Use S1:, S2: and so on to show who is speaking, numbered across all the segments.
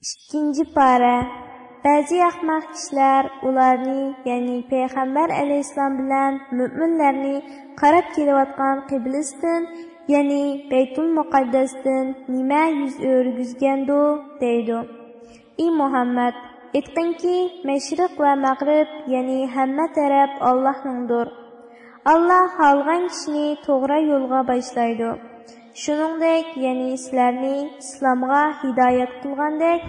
S1: İkinci para. Ba'zi ahmaq kişiler ularni, yani Peygamber aleyhisselam bilan müminlerni qarab kelayotgan qiblasidan, yani Beytul Muqaddasdan nima yuz o'rgizgando deydi. Ey Muhammad, aytqinki, mashriq va mag'rib, yani hamma taraf Allohningdir. Allah xohlagan kishini to'g'ri yo'lga boshlaydi. Shuningdek, yani sizlarni islomga hidoyat qilgandek,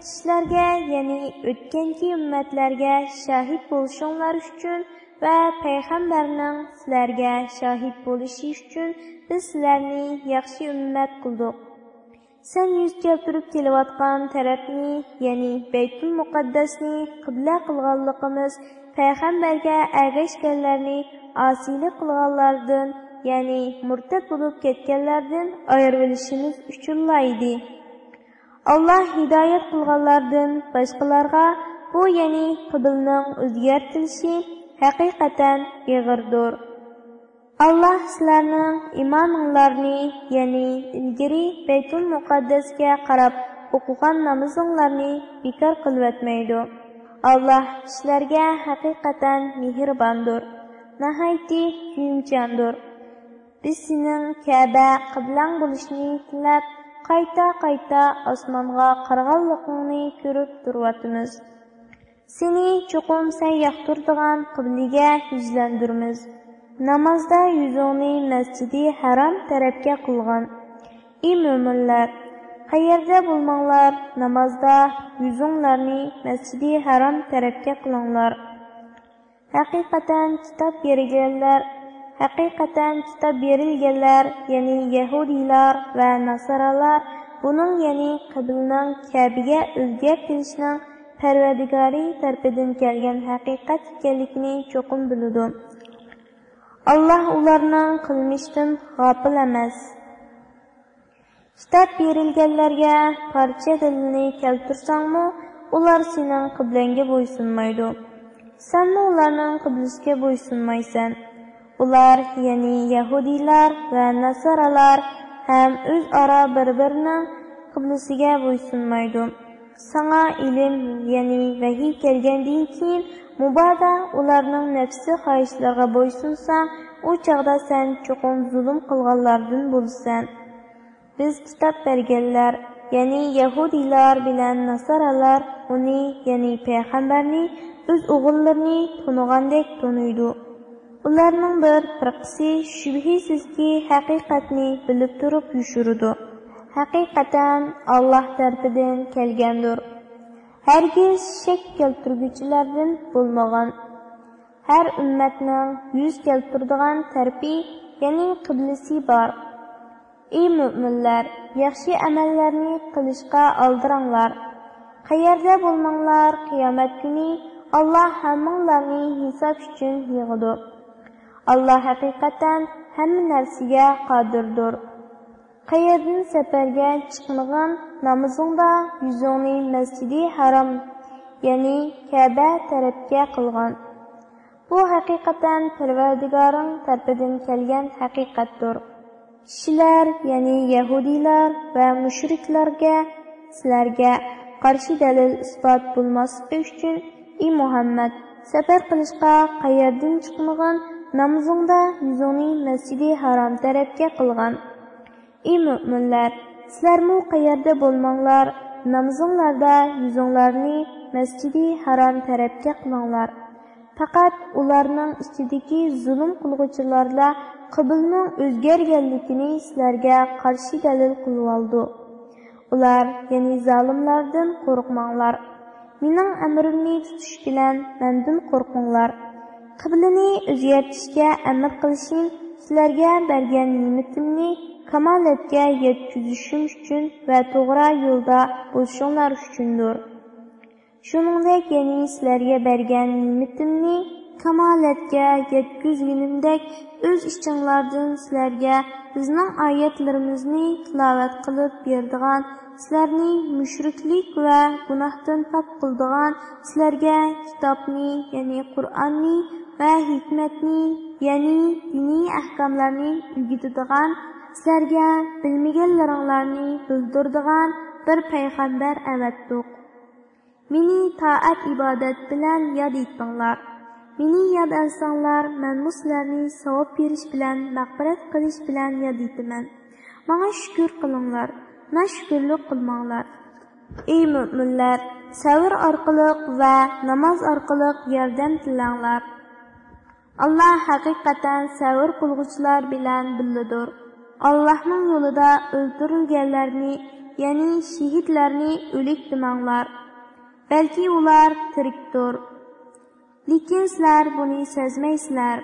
S1: sizlarga, yani o'tganki ummatlarga shahid bo'lishinglar uchun va payg'ambarning sizlarga shahid bo'lishi uchun biz sizlarni yaxshi ummat qildik. Sen yuz keltirib kelayotgan tarafni, yani Beytul Muqaddasni qibla qilganligimiz payg'ambarga ergashganlarni osiylik qilganlardan, yani murtad bo'lib ketganlardan ayirib olishimiz uchunla edi. Allah hidoyat qilganlardan boshqalarga bu, yani qiblning o'zgartirishi haqiqatan ig'irdir. Allah sizlarning iymoninglarni, yani ilgari Beytul Muqaddasga qarab o'qigan namozinglarni bekor qilib o'tmaydi. Allah sizlarga haqiqatan mehribondir, nihoyatda kuyimchandir. Biz sening Ka'ba qiblang bo'lishini tilab, qayta osmonga qaraganligingni ko'rib turibmiz. Seni cho'qim sen yoqtirdigan qibliga yuzlandirmiz. Namozda yuzingni Masjidi Haram tarafga qilgan. Ey mo'minlar, qayerda bo'lmanglar, namozda yuzinglarni Masjidi Haram tarafga qilinglar. Haqiqatan kitob berilganlar, yani Yahudilar va Nasaralar buning, yani qiblning Ka'baga o'zgartirishning Parvardigori tarafidan kelgan haqiqat ekanligini cho'qim biladi. Allah ularning qilmishdan g'ofil emas. Kitob berilganlarga parcha dalilni keltirsangmi, ular sening qiblangga bo'ysunmaydi. Senmi ularning qiblasiga bo'ysunmaysan. Ular, yani Yahudilar va Nasaralar ham o'zaro bir-birining qiblasiga bo'ysunmaydi. Sana ilm, yani vahiy kelgandan keyin mubodo ularning nafsi xohishlariga bo'ysunsang, u chaqda sen cho'qim zulm qilganlardan bo'lsan. Biz kitob berganlar, yani Yahudilar bilan Nasaralar uni, yani payg'ambarni o'z o'g'illarini tunigandek tunuydi. Ularning bir firqasi shubhisizki haqiqatni bilib turib yushurdi. Haqiqatan Allah tarafidan kelgandir. Hargiz shak keltirguchilardan bo'lmagan. Har ummatning yuz keltiradigan tarafi, yani qiblasi bor. Ey mu'minlar, yaxshi amallarni qilishga oldiranglar. Qayerda bo'lmanglar, qiyomat kuni Allah hammanglarni hisob uchun yig'adi. Allah haqiqatan hamma narsaga qodirdir. Qayerdan safarga chiqmagan namozingda yuzingni Masjidi Haram, yani Ka'ba tarafga qilgan. Bu haqiqatan Parvardigoring tarafidan kelgan haqiqatdir. Kishilar, yani Yahudilar va mushriklarga sizlarga qarshi dalil isbot bo'lmasligi uchun ey Muhammad, safar qilishga qayerdan chiqmagan namozingda yuzingni Masjidi Haram tarafga qilgan. Ey mu'minlar, sizlarmi qayerda bo'lmanglar, namozinglarda yuzinglarni Masjidi Haram tarafga qilinglar. Faqat ularning ichidagi zulm qilguvchilarla qiblning o'zgarganligini sizlarga qarshi dalil qilib oldi. Ular, yani zolimlardan qo'rqmanglar. Mening amrimni tutish bilan mendan qo'rqinglar. Qiblani o'zgartirishga amr qilishim sizlarga bergan ne'matimni kamolatga yetkazishim uchun va to'g'ri yo'lda bo'lishinglar uchundir. Shuningdek, yani sizlarga bergan ne'matimni kamolatga yetkazganimdek o'z ishinglardan sizlarga bizning oyatlarimizni tilovat qilib berdigan, sizlarni mushriklik va gunohdan pok qildigan, sizlarga kitobni, yani Qur'onni va hikmatni, yani diniy ahkomlarni o'rgatadigan, sizlarga bilmaganlaringlarni bildiradigan bir payg'ambar avatdiq. Meni taat ibodat bilan yod etinglar. Meni yod olsanglar, men sizlarni savob berish bilan, mag'firat qilish bilan yod etaman. Menga shukr qilinglar, nashkurlik qilmanglar. Ey mu'minlar, sabr orqali va namoz orqali yordam tilanglar. Allah haqiqatan sabr qilguvchilar bilan birlidir. Allah'ның yo'lida o'ldirilganlarni, ya'ni shahidlarni o'lik demanglar. Balki ular tirikdir. Lekin sizlar buni sezmaysizlar.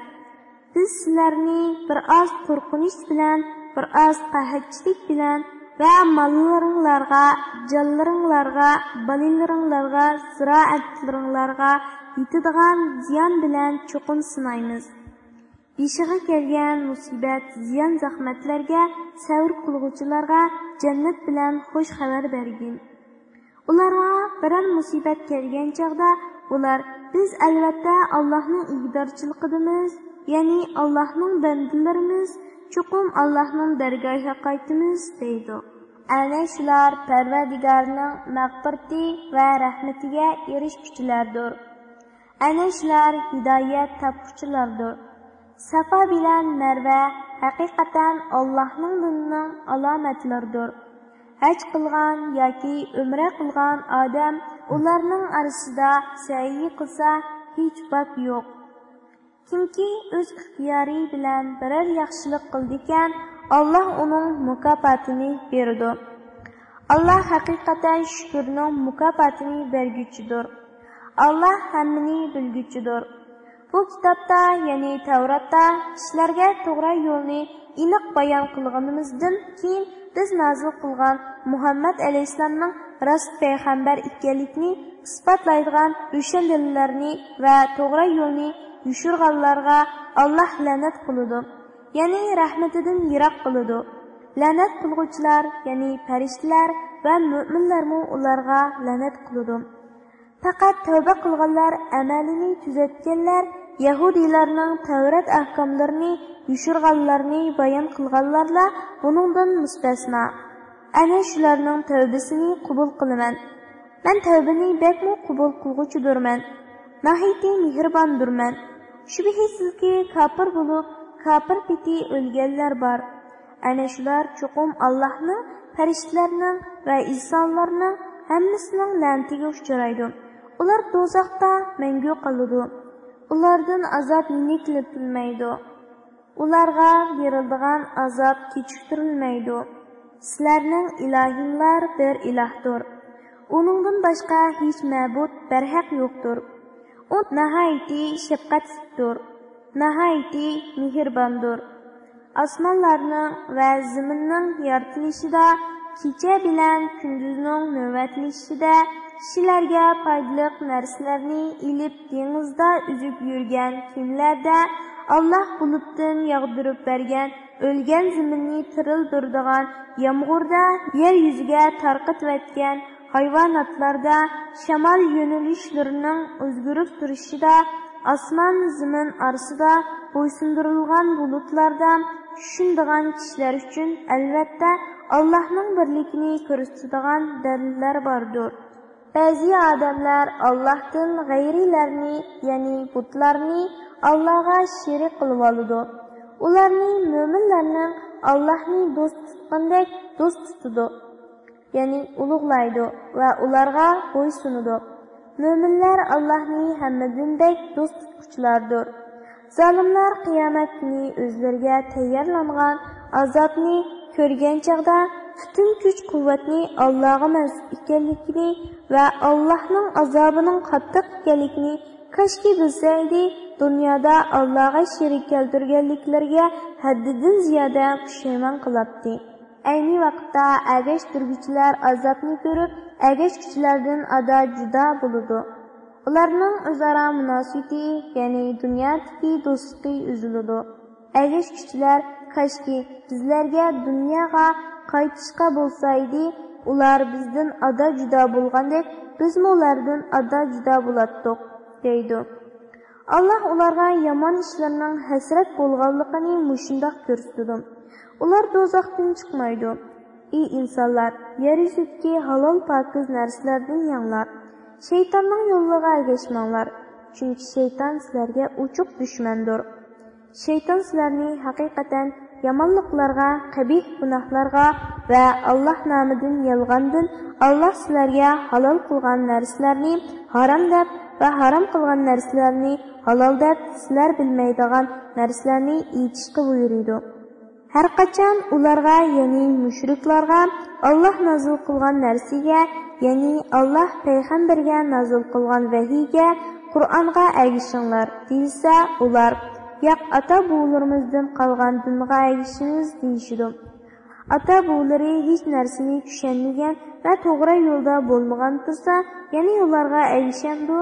S1: Biz sizlarni bir oz qo'rqinish bilan, bir oz qahatchilik bilan va mollaringlarga, jonlaringlarga, balalaringlarga, ziroatlaringlarga yetadigan ziyon bilan cho'qin sinaymiz. Beshig'i kelgan musibat, ziyon zahmatlarga, sabr qilguvchilarga jannat bilan xush xabar bergin. Ularga biron musibat kelgan chaqda ular biz albatta Allohning ig'dorchiligidamiz, ya'ni Allohning bandalarimiz, chuqum Allohning dargohiga qaytamiz deydi. Ana shular Parvardigorning mag'firati va rahmatiga erishuvchilardir. Ana shular hidoyat topuvchilardir. Safa bilan Marva haqiqatan Allohning dinining alomatlaridir. Haj qilgan yoki umra qilgan odam ularning orasida sa'iy qilsa hech bop yo'q. Kimki o'z ixtiyori bilan biror yaxshilik qildi ekan, Alloh uning mukofotini beradi. Alloh haqiqatan shukrning mukofotini berguchidir. Alloh hammani bilguchidir. Bu kitobda, ya'ni Tavratda kishilarga to'g'ri yo'lni aniq bayon qilganimizdan keyin biz nozil qilgan Muhammad alayhisolamning rost payg'ambar ekanligini isbotlaydigan o'sha dalillarni va to'g'ri yo'lni yushirganlarga Alloh la'nat qiladi, ya'ni rahmatidan yiroq qiladi. La'nat qilguvchilar, ya'ni farishtalar va mu'minlarmi ularga la'nat qiladi. Faqat tavba qilganlar, amalini tuzatganlar, Yahudilarning Tavrat ahkomlarini yushirganlarni bayon qilganlarla buningdan mustasno. Ana shularning tavbasini qabul qilaman. Men tavbani bekmi qabul qilguvchidirman. Nahiyati mehribondirman. Shubhisizki kafir bo'lib, kafir peti o'lganlar bor. Ana shular chuqum Allohning, farishtalarning va insonlarning hammasining la'natiga uchraydi. Ular do'zaxda mangu qoladi. Ulardan azob yengiltilmaydi. Ularga beriladigan azob kechiktirilmaydi. Sizlarning ilohinglar bir ilohdir. Uningdan boshqa hech ma'bud barhaq yo'qdir. U nihoyatda shafqatlidir, nihoyatda mehribondir. Osmonlarning va zaminning yaratilishida, kecha bilan kunduzning navbatlashishida, kishilarga foydali narsalarni ilib dengizda uzib yurgan kimlarda, Alloh bulutdan yog'dirib bergan o'lgan zaminni tirildiradigan yomg'irda, yer yuziga tarqatayotgan hayvonotlarda, shamol yo'nalishlarining o'zgarib turishida, osmon zamin orasida bo'ysundirilgan bulutlarda tushunadigan kishilar uchun albatta Allohning birligini ko'rsatadigan dalillar bordir. Ba'zi odamlar Allohdan g'ayrilarni, ya'ni butlarni Allohga sherik qilib oladi. Ularning mo'minlarning Allohni do'st tutgandek do'st tutadi, ya'ni ulug'laydi va ularga bo'ysunadi. Mo'minlar Allohni hammadan bek do'st tutuvchilardir. Zolimlar qiyomat kuni o'zlariga tayyorlangan azobni ko'rgan chaqda butun kuch-quvvatni Allohga mansub ekanligini va Allohning azobining qattiq ekanligini kashki bilsaydi, dunyoda Allohga sherik keltirganliklariga haddidan ziyoda pushaymon qilibdi. Ayni vaqtda agashtiruvchilar azobni ko'rib, agashuvchilardan ado juda bo'ladi. Ularning o'zaro munosabati, ya'ni dunyodagi do'stligi uziladi. Agashuvchilar kashki bizlarga dunyoga qaytishga bo'lsaydi, ular bizdan ado juda bo'lgandek, biz ulardan ado juda bo'latdik, deydi. Allah ularga yomon ishlarning hasrat bo'lganligini mushundoq ko'rsatdi. Ular do'zaxdan chiqmaydi. Ey insonlar, yer yuzidagi halol pokiz narsalardan yanglar. Shaytonning yo'liga ergashmanglar, chunki shayton sizlarga ochiq dushmandir. Shayton sizlarni haqiqatan yomonliklarga, qabih gunohlarga va Alloh nomidan yolg'ondan Alloh sizlarga halol qilgan narsalarni harom deb va harom qilgan narsalarni halol deb sizlar bilmaydigan narsalarni aytishga buyuradi. Har qachon ularga, ya'ni mushriklarga Alloh nozil qilgan narsaga, ya'ni Alloh payg'ambarga nozil qilgan vahiyga, Qur'onga ergashinglar deyilsa, ular yo'q, ata-buvlarimizdan qolgan dinga ergashimiz deyishidi. Ata-buvlari hech narsani tushunmagan va to'g'ri yo'lda bo'lmagan tursa, yana ularga ergashamdi.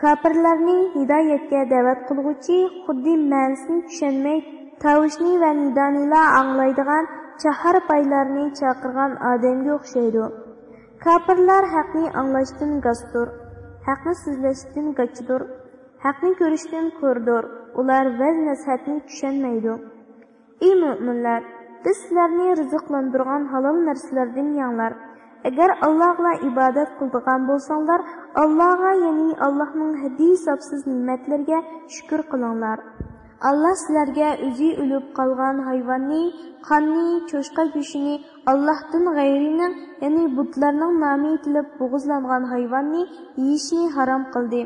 S1: Kafirlarning hidoyatga da'vat qilguvchi xuddi ma'nosini tushunmay tavushni va nidonila anglaydigan chahar paylarni chaqirgan odamga o'xshaydi. Kafirlar haqni anglashdan g'astur, haqni so'zlashdan g'achdir, haqni ko'rishdan ko'rdir. Ular vaz nasihatni tushunmaydi. Ey mu'minlar, biz sizlarni rizqlantirgan halol narsalardan yanglar. Agar Allohga ibodat qiladigan bo'lsanglar, Allohga, ya'ni Allohning haddi-hisobsiz ne'matlariga shukr qilinglar. Allah sizlarga o'zi o'lib qolgan hayvonni, qonni, cho'chqa go'shini, Allohdan g'ayrining, ya'ni butlarning nomi aytilib bo'g'izlangan hayvonni yeyishni harom qildi.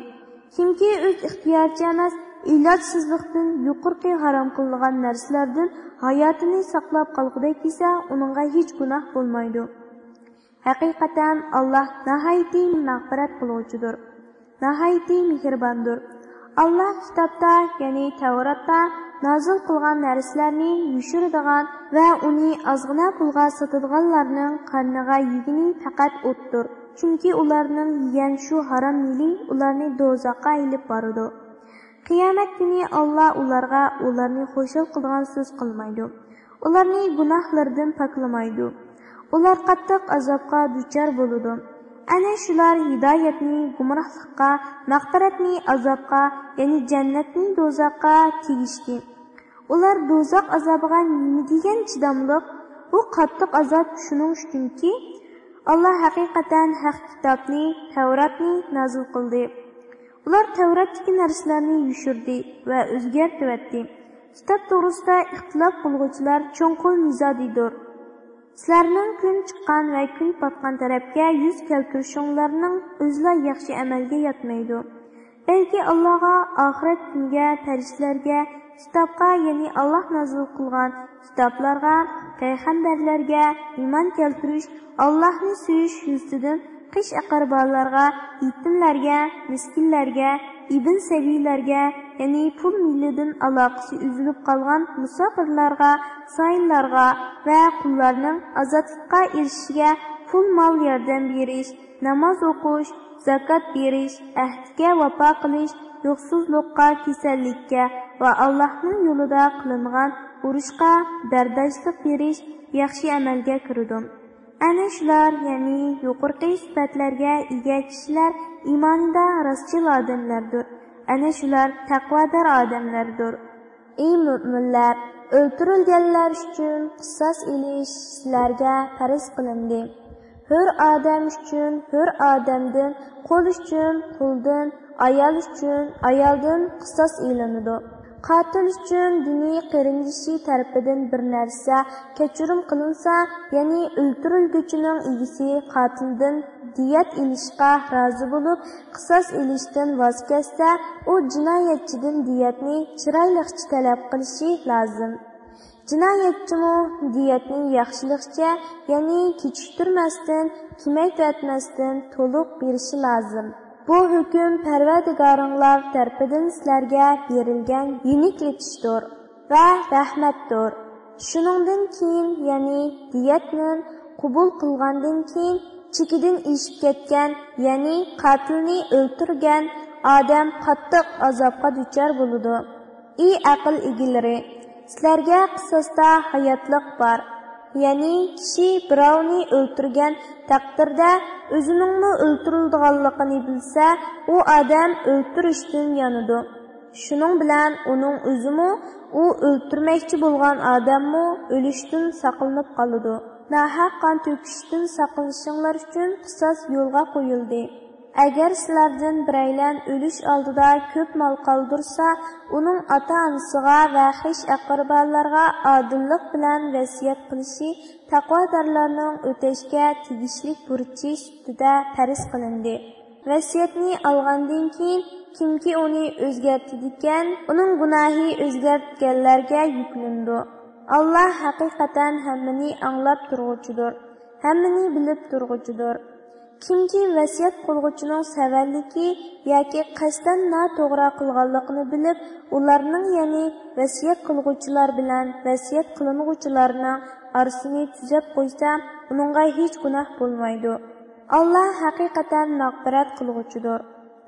S1: Kimki o'z ixtiyoricha emas, ilojsizlikdan yuqorqi harom qilingan narsalardan hayotini saqlab qolgudek esa, uningga hech gunoh bo'lmaydi. Haqiqatan Alloh nihoyatda mag'firat qiluvchidir, nihoyatda mehribondir. Allah kitobda, ya'ni Tavratda nozil qilgan narsalarni yushiradigan va uni ozgina pulga sotadiganlarning qarniga yegini faqat o'tdir. Chunki ularning yegan shu harom mili ularni do'zaxga ilib boradi. Qiyomat kuni Alloh ularga ularni xo'shal qilgan so'z qilmaydi. Ularni gunohlaridan poklamaydi. Ular qattiq azobga duchor bo'ladi. Ana shular hidoyatni gumrohlikqa, mag'firatni azobga, ya'ni jannatni do'zaxga tegishdi. Ular do'zax azobiga nima degan chidamliq? Bu qattiq azob shuning uchunki, Alloh haqiqatan haq kitobni, Tavratni nozil qildi. Ular Tavratdagi narsalarni yushirdi va o'zgartirdi. Kitob to'g'risida ixtilof qiluvchilar cho'nqur nizodidir. Sizlarning kun chiqqan va kun botgan tarafga yuz keltirishinglarning o'zlar yaxshi amalga yetmaydi. Balki Allohga, oxirat kuniga, farishtalarga, kitobga, ya'ni Alloh nozil qilgan kitoblarga, payg'ambarlarga iymon keltirish, Allohni suyish yuzidan qish aqarbolarga, yetimlarga, miskinlarga, ibn sabiylarga, ya'ni pul millidan aloqasi uzilib qolgan musofirlarga, sayinlarga va qullarning ozodlikqa erishishiga pul mol yordam berish, namoz o'qish, zakot berish, ahdga vafo qilish, yo'qsizlikqa, kasallikka va Allohning yo'lida qilingan urushga bardoshlik berish yaxshi amalga kirdi. Ana shular, ya'ni yuqorqi sifatlarga ega kishilar iymonida rostchil odamlardir. Ana shular taqvodor odamlardir. Ey mu'minlar, o'ltirilganlar uchun qisos ilish sizlarga farz qilindi. Hur odam uchun hur odamdan, qul uchun quldan, ayol uchun ayoldan qisos ilinadi. Qatil uchun diniy qarindoshi tarafidan bir narsa kechirim qilinsa, ya'ni o'ltirilguchining egisi qatildan diyat ilishga rozi bo'lib, qisos ilishdan voz kechsa, u jinoyatchidan diyatni chiroyliqcha talab qilishi lozim. Jinoyatchimi diyatni yaxshilikcha, ya'ni kechiktirmasdan, kamaytirmasdan to'liq berishi lozim. Bu hukm Parvardigoringlar tarafidan sizlarga berilgan yeniklikdir va rahmatdir. Shuningdan keyin, ya'ni diyatni qabul qilgandan keyin chekidan eshib ketgan, ya'ni qatilni o'ltirgan odam qattiq azobga duchor bo'ladi. Ey aql egilari, sizlarga qisosda hayotlik bor. Ya'ni kishi birovni o'ltirgan taqdirda o'zining o'ltirilganligini bilsa, u odam o'ltirishdan yonadi. Şunun bilan uning o'zimi u o'ltirmoqchi bo'lgan odammi o'lishdan saqlanib qoladi. Nahaq qon to'kishdan saqlanishinglar uchun qisos yo'lga qo'yildi. Agar sizlardan biraylan o'lish oldida ko'p mol qoldirsa, uning ota-onasiga va xish aqrabolarga odillik bilan vasiyat qilishi taqvodorlarning o'tashga tegishli burchi ustida farz qilindi. Vasiyatni olgandan keyin kimki uni o'zgartirgan, uning gunohi o'zgartganlarga yuklandi. Allah haqiqatan hammani anglab turg'uchidir, hammani bilib turg'uchidir. Kimki vasiyat qilg'uchining savaliki yoki qasddan noto'g'ri qilganligini bilib, ularning ya'ni vasiyat qilg'uchilar bilan vasiyat qilinuvchilarning orasini tuzab qo'ysa, uningga hech gunoh bo'lmaydi. Allah haqiqatan mag'firat qilg'uchidir,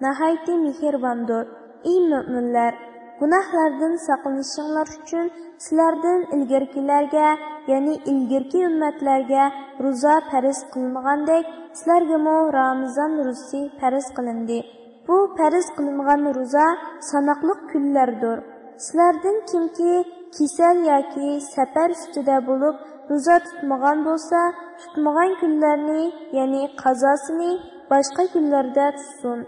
S1: nihoyatda mehribondir. Ey mu'minlar, gunohlardan saqlanishinglar uchun sizlardan ilgirkilarga, ya'ni ilgirki ummatlarga ro'za farz qilinmagandek, sizlarga Ramazon ro'zasi farz qilindi. Bu farz qilingan ro'za sanoqli kunlardir. Sizlardan kimki kasal yoki safar ustida bo'lib ro'za tutmagan bo'lsa, tutmagan kunlarni, ya'ni qazosini boshqa kunlarda tutsin.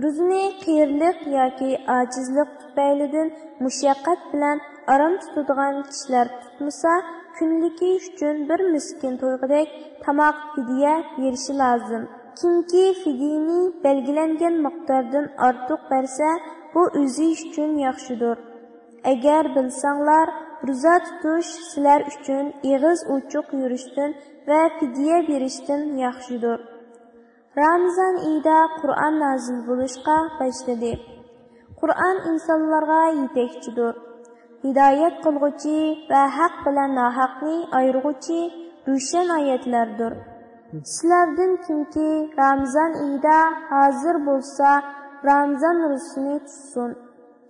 S1: Ro'zani qiyirlik yoki ojizlik tufaylidan mushaqqat bilan aram tutadigan kishilar tutmasa, kunligi uchun bir miskin to'yg'idek tamoq fidya berishi lozim. Kimki fidyani belgilangan miqdordan ortiq bersa, bu o'zi uchun yaxshidir. Agar bilsanglar, ro'za tutish sizlar uchun eg'iz ochiq yurishdan va fidya berishdan yaxshidir. Ramazon oyida Qur'on nozil bo'lishga boshladi. Qur'on insonlarga yetakchidir. Hidoyat qilg'uchi va haq bilan nohaqni ayirg'uchi ro'shan oyatlardir. Sizlardan kimki Ramazon oyida hozir bo'lsa, Ramazon ro'zasini tutsin.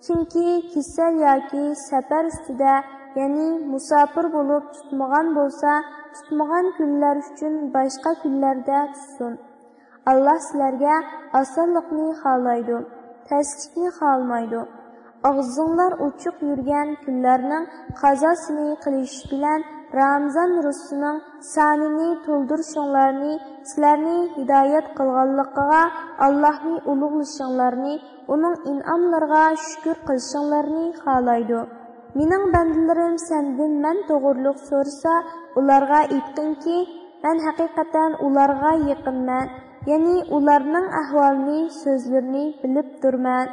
S1: Kimki kasal yoki safar ustida, ya'ni musofir bo'lib tutmagan bo'lsa, tutmagan kunlar uchun boshqa kunlarda tutsin. Allah sizlarga osonlikni xohlaydi, taslikni xohlamaydi. Og'zinglar ochiq yurgan kunlarning qazosini qilish bilan Ramazon ro'zasining sonini to'ldirishinglarni, sizlarni hidoyat qilganligiga Allohni ulug'lashinglarni, uning in'omlariga shukr qilishinglarni xohlaydi. Mening bandalarim sendan men to'g'riliq so'rasa, ularga aytqinki, men haqiqatan ularga yaqinman. Ya'ni ularning ahvolini, so'zlarini bilib turman.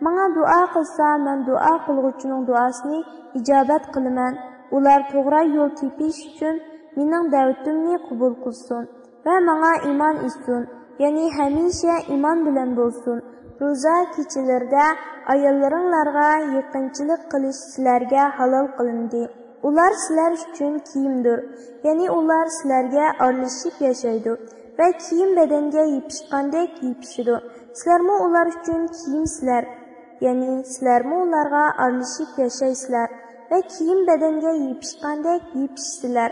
S1: Menga duo qilsa, men duo qilguvchining duosini ijobat qilaman. Ular to'g'ri yo'l tepish uchun mening da'vatimni qabul qilsin va menga iymon etsin. Ya'ni hamisha iymon bilan bo'lsin. Ro'za kechalarida ayollaringlarga yaqinchilik qilish sizlarga halol qilindi. Ular sizlar uchun kiyimdir. Ya'ni ular sizlarga aralashib yashaydi va kiyim badanga yepishgandek yepishidi. Sizlarmi ular uchun kiyimsizlar. Ya'ni sizlarmi ularga aralashib yashaysizlar va kiyim badanga yepishgandek yepishsizlar.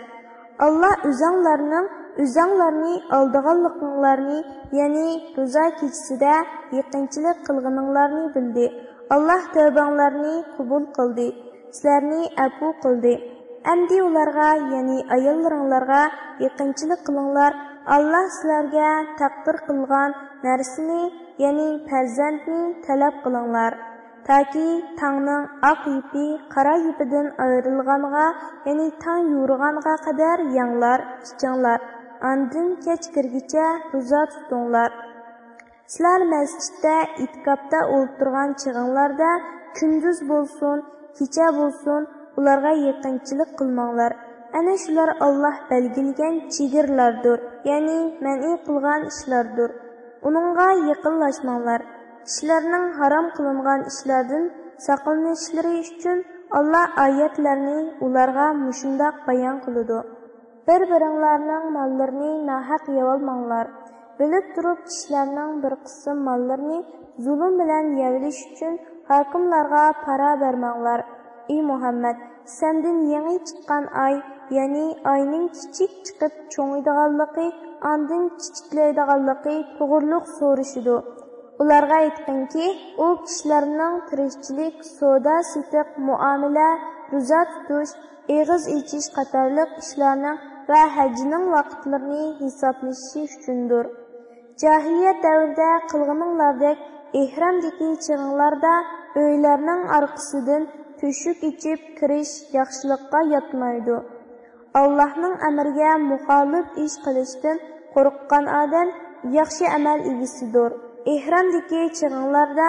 S1: Allah o'zinglarni oldiganliklaringlarni, ya'ni ro'za kechasida yaqinchilik qilganinglarni bildi. Allah tavbanglarni qabul qildi. Sizlarni afv qildi. Endi ularga, ya'ni ayollaringlarga yaqinchilik qilinglar. Allah sizlarga taqdir qilgan narsani, ya'ni farzandni talab qilinglar. Taki tangning oq ipi qora ipidan ayrilganga, ya'ni tang yo'rg'anga qadar yanglar, ichinglar. Andin kech kirgicha ro'za tutinglar. Sizlar masjidda itikofda o'ltirgan chig'inglarda kunduz bo'lsin, kecha bo'lsin, ularga yaqinchilik qilmanglar. Ana shular Allah belgilagan chegirlardir, ya'ni man'iy qilgan ishlardir. Uningga yaqinlashmanglar. Kishilarning harom qilingan ishlardan saqlanishlari uchun Allah oyatlarni ularga mushundoq bayon qiladi. Bir-biringlarning mollarini nohaq yevolmanglar. Bilib turib kishilarning bir qism mollarini zulm bilan yevilish uchun hokimlarga para bermanglar. Ey Muhammad, sendan yangi chiqqan oy, ya'ni oyning kichik chiqib cho'ngiydiganligi, andin kichiklaydiganligi to'g'riliq so'rashidi. Ularga aytqinki, u kishilarning tirikchilik, savdo, sitiq, muomala, ro'za tutish, eg'iz ichish qatorliq ishlarning va hajning vaqtlarini hisoblashishi uchundir. Jahiliyat davrida qilganinglardek ehramdagi chig'inglarda uylarning orqasidan to'shuk ichib kirish yaxshilikqa yotmaydi. Allohning amriga muxolif ish qilishdan qo'rqqan odam yaxshi amal egasidir. Ehramdagi chig'inglarda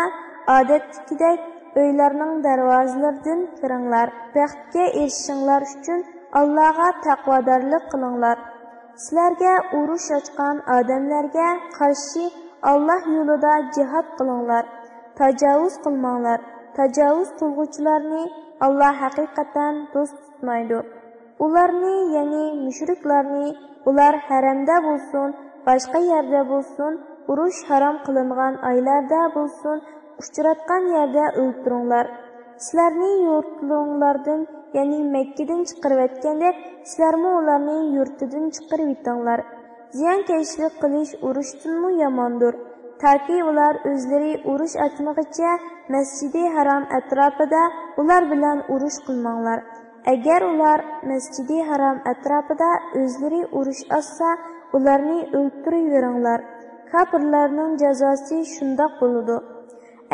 S1: odatdagidek uylarning darvozalaridan kiringlar. Baxtga erishinglar uchun Allohga taqvodorlik qilinglar. Sizlarga urush ochgan odamlarga qarshi Alloh yo'lida jihad qilinglar. Tajovuz qilmanglar. Tajovuz qilguvchilarni Alloh haqiqatan do'st tutmaydi. Ularni, ya'ni mushriklarni, ular haramda bo'lsin, boshqa yerda bo'lsin, urush harom qilingan oylarda bo'lsin, uchratgan yerda o'ldiringlar. Sizlarni yurtlaringlardan, ya'ni Makkadan chiqarib etgandek, sizlarmi ularning yurtidan chiqarib etinglar. Ziyonkashlik qilish urushdanmi yomondir. Taki ular o'zlari urush atmag'icha Masjidi Harom atrofida ular bilan urush qilmanglar. Agar ular Masjidi Harom atrofida o'zlari urush olsa, ularni o'ltiraveringlar. Kafirlarning jazosi shundoq bo'ladi.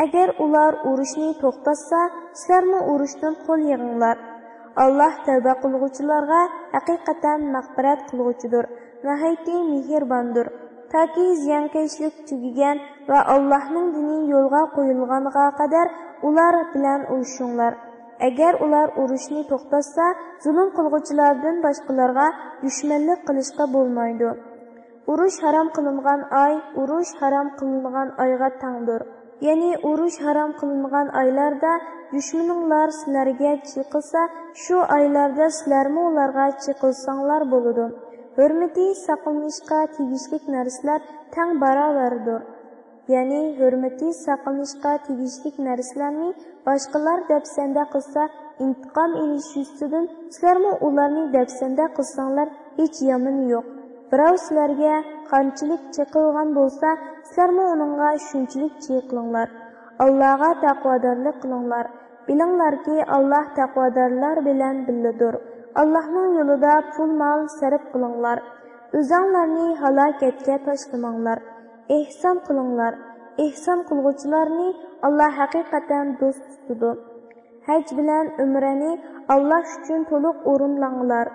S1: Agar ular urushni to'xtatsa, sizlarmi urushdan qo'l yig'inglar. Alloh tavba qilguvchilarga haqiqatan mag'firat qilguvchidir, nihoyatda mehribondir. Taki ziyonkashlik tugagan va Allohning dini yo'lga qo'yilganiga qadar ular bilan urushinglar. Agar ular urushni to'xtatsa, zulm qilguvchilardan boshqalarga dushmanlik qilishga bo'lmaydi. Urush harom qilingan oy, urush harom qilingan oyga tangdir. Ya'ni urush harom qilingan oylarda dushmaninglar sizlarga chiqilsa, shu oylarda sizlarmi ularga chiqilsanglar bo'ladi. Hurmati saqlanishga tegishli narsalar tang barobardir. Ya'ni hurmati saqlanishga tegishli narsalarni boshqalar dafsanda qilsa, intiqom olish ustidan sizlarmi ularni dafsanda qilsanglar hech yomoni yo'q. Birov sizlarga qanchalik chiqilgan bo'lsa, sizlarmi uningga shunchalik chiqilinglar. Allohga taqvodorlik qilinglar. Bilinglarki, Alloh taqvodorlar bilan birgadir. Allohning yo'lida pul-mol sarf qilinglar. O'zinglarni halokatga tashlamanglar. Ehson qilinglar. Ehson qilguvchilarni Alloh haqiqatan do'st tutadi. Haj bilan umrani Alloh uchun to'liq o'rinlanglar.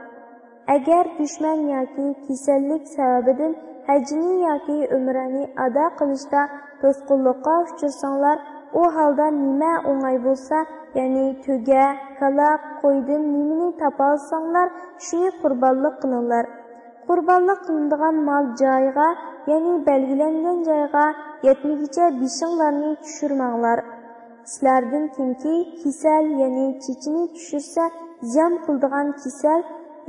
S1: Agar dushman yoki kasallik sababidan hajni yoki umrani ado qilishda to'sqinlikqa uchrasanglar, u holda nima o'ng'ay bo'lsa, ya'ni tuga, kala, qo'ydan nimani topa olsanglar, shuni qurbonlik qilinglar. Qurbonlik qilinadigan mol joyiga, ya'ni belgilangan joyga yetmaguncha beshinglarni tushirmanglar. Sizlardan kimki kasal, ya'ni chechini tushirsa, ziyon qiladigan kasal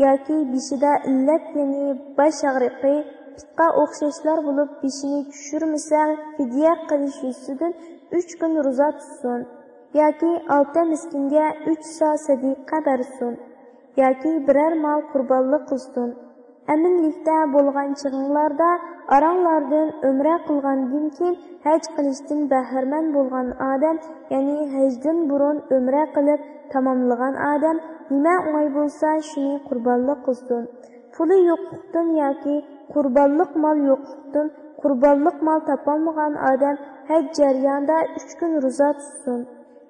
S1: yoki beshida illat, ya'ni bosh og'riqi, pitqa o'xshashlar bo'lib beshini tushirmasa, fidya qilish ustidan 3 kun ro'za tutsin. Yoki 6 miskinga 3 so sadiqa bersin. Yoki biror mol qurbonlik qilsin. Aminlikda bo'lgan chig'inglarda aranglardan umra qilgandan keyin haj qilishdan bahramand bo'lgan odam, ya'ni hajdan burun umra qilib tamomlagan odam nima o'ng'ay bo'lsa, shuni qurbonlik qilsin. Puli yo'qlikdan yoki qurbonlik mol yo'qlikdan qurbonlik mol topolmagan odam haj jarayonida 3 kun ro'za tutsin.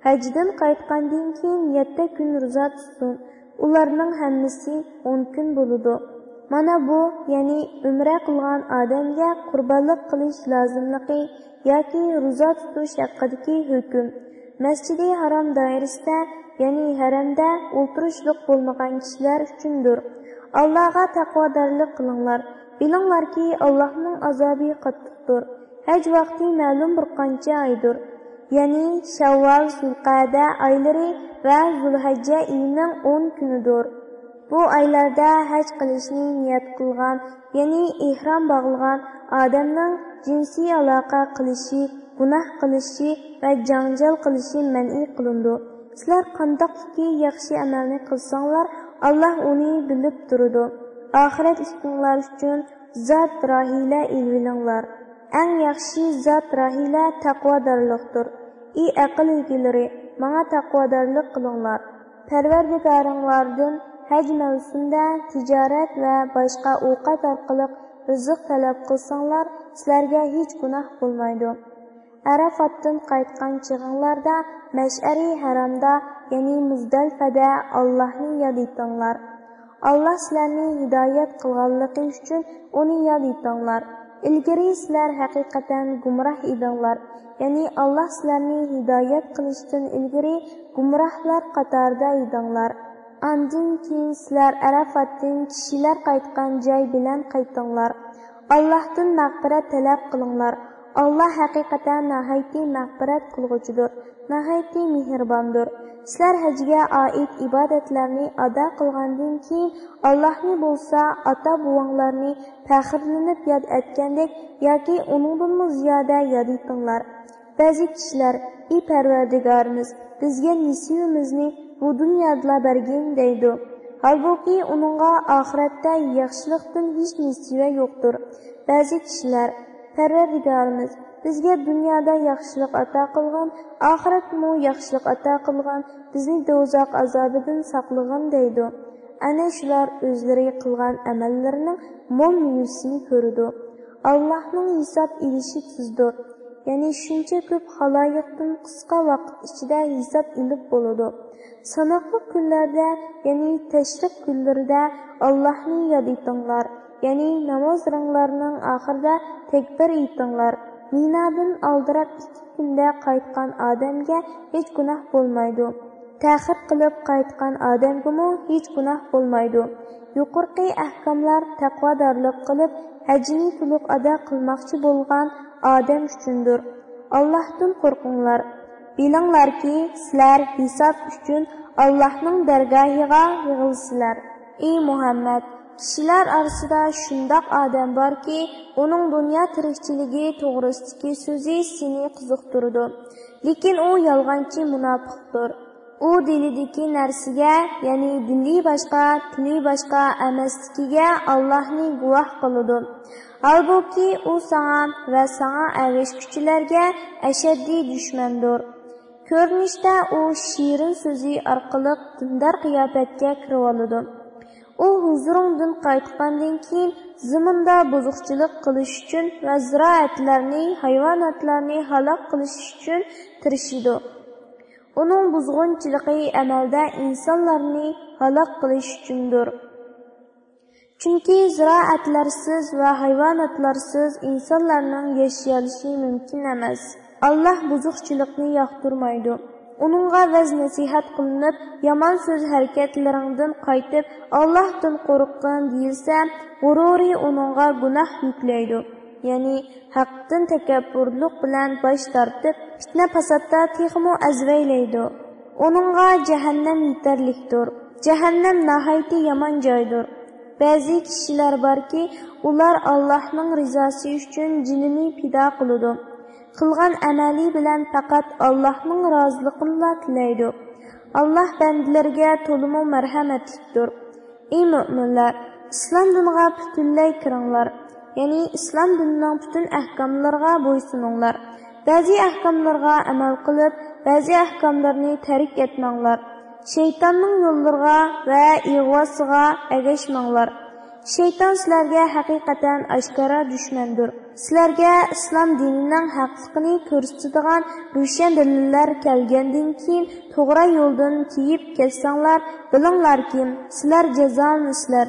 S1: Hajdan qaytgandan keyin 7 kun ro'za tutsin. Ularning hammasi 10 kun bo'ladi. Mana bu, ya'ni umra qilgan odamga qurbonlik qilish lozimligi yoki ro'za tutish haqidagi hukm. Masjidi Harom doirasida, ya'ni haramda o'tirishlik bo'lmagan kishilar uchundir. Allohga taqvodorlik qilinglar. Bilinglarki, Allohning azobi qattiqdir. Haj vaqti ma'lum bir qancha oydir. Ya'ni Shavval, Zulqa'da oylari va Zulhajja oyining 10 kunidir. Bu oylarda haj qilishni niyat qilgan, ya'ni ihrom bog'lagan odamning jinsiy aloqa qilishi, gunoh qilishi va janjal qilishi man'iy qilindi. Sizlar qandoqki yaxshi amalni qilsanglar, Alloh uni bilib turadi. Oxirat ustinglar uchun zot rohila ilvilinglar. Eng yaxshi zot rahila taqvodorlikdir. Ey aql egalari, menga taqvodorlik qilinglar. Parvardigoringlardan haj mavsumida tijorat va boshqa ovqat orqali rizq talab qilsanglar, sizlarga hech gunoh bo'lmaydi. Arafatdan qaytgan chig'inglarda Mash'ari haramda, ya'ni Muzdalifada Allohni yod etinglar. Allah sizlarni hidoyat qilganligi uchun uni yod etinglar. Ilgari sizlar haqiqatan gumroh edinglar. Ya'ni Allah sizlarni hidoyat qilishdan ilgari gumrohlar qatorida edinglar. Andan keyin sizlar Arafatdan kishilar qaytgan joy bilan qaytinglar. Allohdan mag'firat talab qilinglar. Allah haqiqatan nihoyatda mag'firat qilguvchidir, nihoyatda mehribondir. Sizlar hajga oid ibodatlarni ado qilgandan keyin Allohni bo'lsa ota-buvanglarni faxrlanib yod etgandek yoki uningdan ziyoda yod etinglar. Ba'zi kishilar, "Ey Parvardigorimiz, bizga nisibimizni bu dunyoda bergin" deydi. Halbuki uningga oxiratda yaxshilikdan hech nasiba yo'qdir. Ba'zi kishilar, "Parvardigorimiz, bizga dunyoda yaxshilik ato qilgan, oxiratda yaxshilik ato qilgan, bizni do'zax azobidan saqlagan" deydi. Ana shular o'zlari qilgan amallarining mo'l mevasini ko'rdi. Allohning hisob ilishi tuzdir. Ya'ni shuncha ko'p xaloyiqdan qisqa vaqt ichida hisob ilib bo'ladi. Sanoqli kunlarda, ya'ni tashriq kunlarida Allohni yod etinglar. Ya'ni namozlarning oxirida takbir aytinglar. Minadan oldirab 2 kunda qaytgan odamga hech gunoh bo'lmaydi. Ta'xir qilib qaytgan odamga hech gunoh bo'lmaydi. Yuqorqi ahkomlar taqvodorlik qilib hajni to'liq ado qilmoqchi bo'lgan odam uchundir. Allohdan qo'rqinglar. Bilinglarki, sizlar hisob uchun Allohning dargohiga yig'ilsizlar. Ey Muhammad, kishilar orasida shundoq odam borki, uning dunyo tirikchiligi to'g'risidagi so'zi seni qiziqtirdi. Lekin u yolg'onchi munofiqdir. U dilidagi narsaga, ya'ni dili boshqa, tili boshqa emasligiga Allohni guvoh qiladi. Halbuki u sana va sana ergashuvchilarga ashaddiy dushmandir. Ko'rinishda u shirin so'zi orqali dindor qiyofatga kirib oladi. U huzuringdan qaytgandan keyin zaminda buzuqchilik qilish uchun va ziroatlarni, hayvonotlarni halok qilish uchun tirishidi. Uning buzg'unchiligi amalda insonlarni halok qilish uchundir. Chunki ziroatlarsiz va hayvonotlarsiz insonlarning yashayolishi mumkin emas. Allah buzuqchilikni yoqtirmaydi. Uningga vaz nasihat qilinib, yomon so'z harakatlaridan qaytib, Allohdan qo'rqqan deyilsa, g'ururi uningga gunoh yuklaydi. Ya'ni haqdan takabburlik bilan bosh tortib, fitna fasodda texmo azvaylaydi. Uningga jahannam yetarlikdir. Jahannam nihoyatda yomon joydir. Ba'zi kishilar borki, ular Allohning rizosi uchun jinini fido qiladi. Qilgan amali bilan faqat Allohning roziligini tilaydi. Alloh bandalariga to'liq marhamatlidir. Ey mu'minlar, islom diniga butunlay kiringlar. Ya'ni islom dinining butun ahkomlariga bo'ysuninglar. Ba'zi ahkomlarga amal qilib, ba'zi ahkomlarni tark etmanglar. Shaytonning yo'llariga va ig'vosiga ergashmanglar. Shayton sizlarga haqiqatan oshkora dushmandir. Sizlarga islom dinining haqligini ko'rsatadigan ro'shan dalillar kelgandan keyin to'g'ri yo'ldan tiyib kelsanglar, bilinglarki, sizlar jazonisizlar.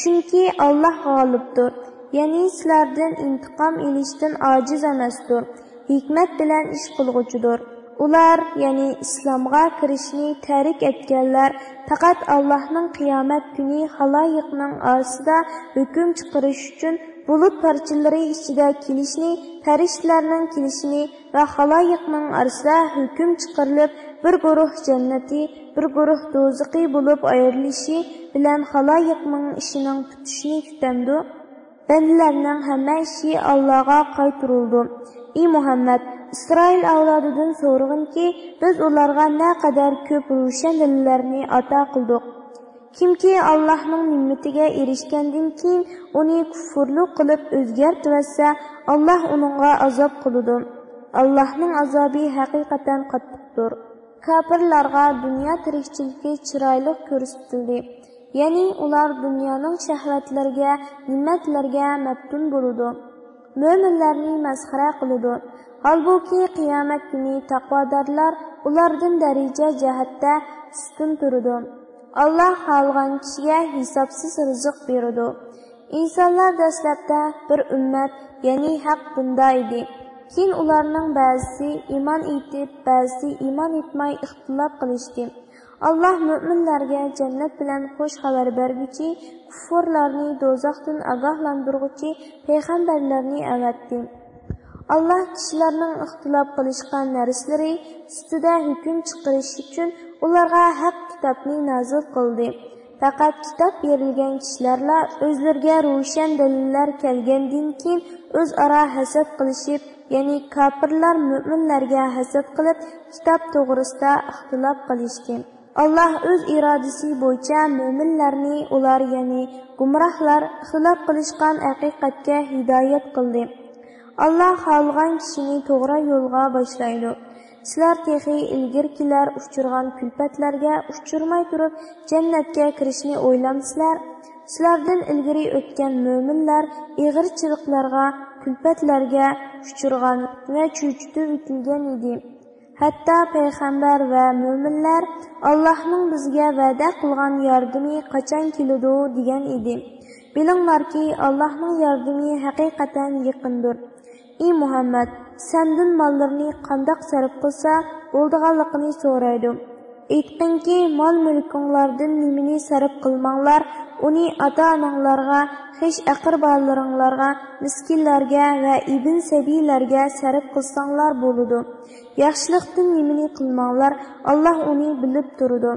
S1: Chunki Alloh g'olibdir. Ya'ni sizlardan intiqom olishdan ojiz emasdir. Hikmat bilan ish qilg'uchidir. Ular, ya'ni islomga kirishni tark etganlar, faqat Allohning qiyomat kuni xaloyiqning orasida hukm chiqarish uchun bulut parchalari ichida kelishni, farishtalarning kelishini va xaloyiqning orasida hukm chiqarilib, bir guruh jannati, bir guruh do'zaxi bo'lib ayrilishi bilan xaloyiqning ishining bitishini kutamdi. Bandalarning hamma ishi Allohga qaytarildi. Ey Muhammad, İsrail avlodidan so'rag'inki, biz ularga naqadar ko'p ro'shan dalillarni ato qildik. Kimki Allohning ne'matiga erishgandan keyin uni kufrlik qilib o'zgartirsa, Alloh uningga azob qiladi. Allohning azobi haqiqatan qattiqdir. Kafirlarga dunyo tirikchiligi chiroyli ko'rsatildi. Ya'ni ular dunyoning shahvatlariga, ne'matlarga maftun bo'ladi. Mo'minlarni masxara qiladi. Holbuki qiyomat kuni taqvodorlar ulardan daraja jihatda ustun turadi. Allah xohlagan kishiga hisobsiz rizq beradi. İnsanlar dastlabda bir ummat, ya'ni haq dinda edi. Keyin ularning ba'zisi iymon etib, ba'zisi iymon etmay ixtilof qilishdi. Allah mo'minlarga jannat bilan xush xabar berguchi, kufrlarni do'zaxdan ogohlantirguchi payg'ambarlarni avatdi. Allah kishilarning ixtilof qilishgan narsalari ustida hukm chiqarish uchun ularga haq kitobni nozil qildi. Faqat kitob berilgan kishilarla o'zlariga ro'shan dalillar kelgandan keyin o'zaro hasad qilishib, ya'ni kafirlar mo'minlarga hasad qilib, kitob to'g'risida ixtilof qilishdi. Allah o'z irodasi bo'yicha mo'minlarni ular, ya'ni gumrohlar ixtilof qilishgan haqiqatga hidoyat qildi. Allah xohlagan kishini to'g'ri yo'lga boshlaydi. Sizlar texi ilgirkilar uchirgan kulfatlarga uchirmay turib jannatga kirishni o'ylamsizlar. Sizlardan ilgari o'tgan mo'minlar ig'irchiliklarga, kulfatlarga uchirgan va cho'chitib o'tilgan edi. Hatto payg'ambar va mo'minlar Allohning bizga va'da qilgan yordami qachon keladi degan edi. Bilinglarki, Allohning yordami haqiqatan yaqindir. Ey Muhammad, senden mallarni qandoq sarf qilsa bo'ldiganligini so'raydi. Aytqinki, mol-mulkinglardan nimani sarf qilmanglar, uni ota-onanglarga, xish aqrabolaringlarga, miskinlarga va ibn sabiylarga sarf qilsanglar bo'ladi. Yaxshilikdan nimani qilmanglar, Alloh uni bilib turadi.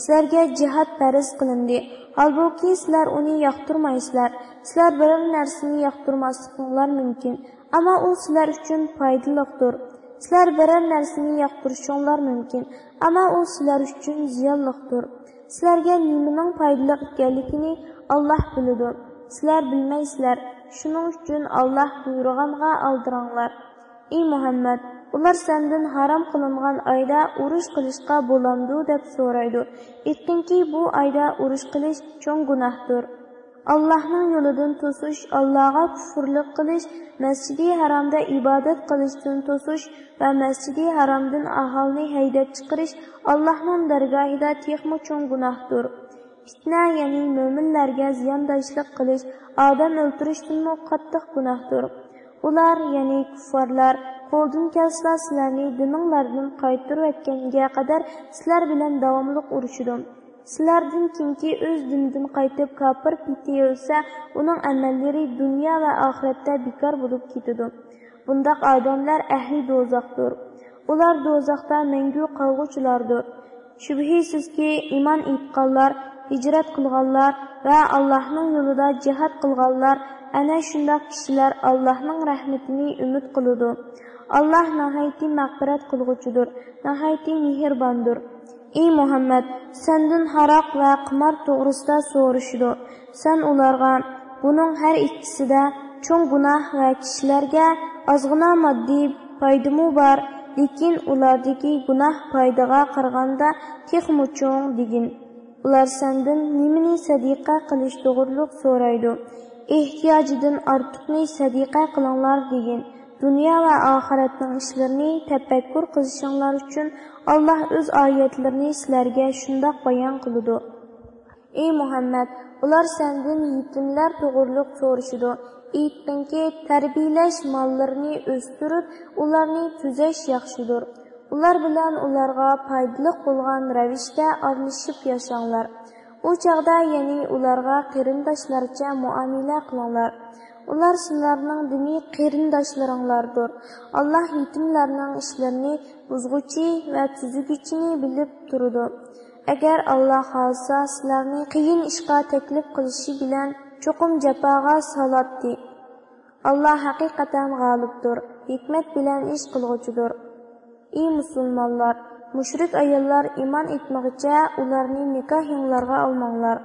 S1: Sizlarga jihad farz qilindi. Holbuki sizlar uni yoqtirmaysizlar. Sizlar biror narsani yoqtirmasliklaringiz mumkin. Ama o sizlar uchun foydalidir. Sizlar biror narsani yoqtirishingiz mumkin, ama o sizlar uchun ziyonlidir. Sizlarga nimaning foydali ekanligini Alloh biladi. Sizlar bilmaysizlar. Shuning uchun Alloh buyurganga aldiranglar. Ey Muhammad, ular sendan harom qilingan oyda urush qilishga bo'lamdi deb so'raydi. Aytdinki, bu oyda urush qilish cho'ng gunohdir. Allah'ның yo'lidan to'sish, Allohga kufrlik qilish, Masjidi Haromda ibodat qilishdan to'sish va Masjidi Haromdan aholini haydab chiqarish Allohning dargohida texmo cho'ng gunohdir. Fitna, ya'ni mo'minlarga ziyondoshlik qilish, odam o'ltirishdan qattiq gunohdir. Ular, ya'ni kuffarlar, qo'ldan kelsa sizlarni dininglardan qaytarib etganiga qadar sizlar bilan davomli urushidi. Sizlardan kimki o'z dinidan qaytib kafir ketsa, uning amallari dunyo va oxiratda bekor bo'lib ketadi. Bundaq odamlar ahli do'zaxdir. Ular do'zaxda mangu qolg'uchilardir. Shubhisizki, iymon etganlar, hijrat qilganlar va Allohning yo'lida jihad qilganlar ana shunday kishilar Allohning rahmatini umid qiladi. Alloh nihoyatda mag'firat qilg'uchidir, nihoyatda mehribondir. Ey Muhammad, senden haroq va qimor to'g'risida so'rashdi. Sen ularga, buning har ikkisida cho'ng gunoh va kishilarga ozgina moddiy foydami bor, lekin ulardagi gunoh foydaga qaraganda texmo cho'ng degin. Ular senden nimani sadiqa qilish to'g'riliq so'raydi. Ehtiyojidan ortiqni sadiqa qilinglar degin. Dünya ve ahiretning ishlarini tafakkur qilishinglar uchun Alloh o'z oyatlarini sizlarga shundoq bayon qiladi. Ey Muhammad, ular sendan yetimlar to'g'riliq so'rashidi. Aytdinki, tarbiyalash mollarini o'stirib, ularni tuzash yaxshidir. Ular bilan ularga foydali bo'lgan ravishda aralashib yashanglar. U chaqda, ya'ni ularga qarindoshlarcha muomala qilinglar. Ular sizlarning diniy qarindoshlaringlardir. Alloh yetimlarning ishlarini buzg'uchi va tuzguchini bilib turadi. Agar Alloh xohlasa, sizlarni qiyin ishga taklif qilishi bilan cho'qim jafoga solatdi. Alloh haqiqatan g'olibdir, hikmat bilan ish qilg'uchidir. Ey musulmonlar, Müşrik ayollar iman etmegçe ularni nikohinglarga almanglar.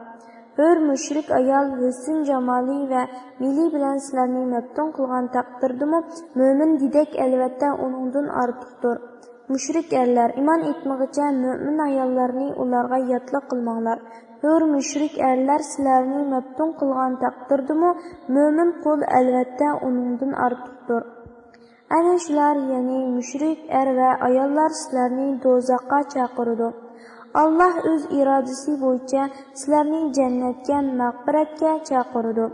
S1: Bir müşrik ayol husn jamoli va mili bilan sizlarni maftun qilgan taqdirdimi mo'min didek albatta uningdan ortiqdir. Müşrik erlar iman etmegçe mo'min ayollarni ularga yotliq qilmanglar. Bir müşrik erlar sizlarni maftun qilgan taqdirdimi mo'min qul albatta uningdan ortiqdir. Ana shular ya'ni müşrik er va ayollar sizlarni do'zaxga chaqiradi. Allah o'z irodasi bo'yicha sizlarni jannatga, mag'firatga chaqiradi.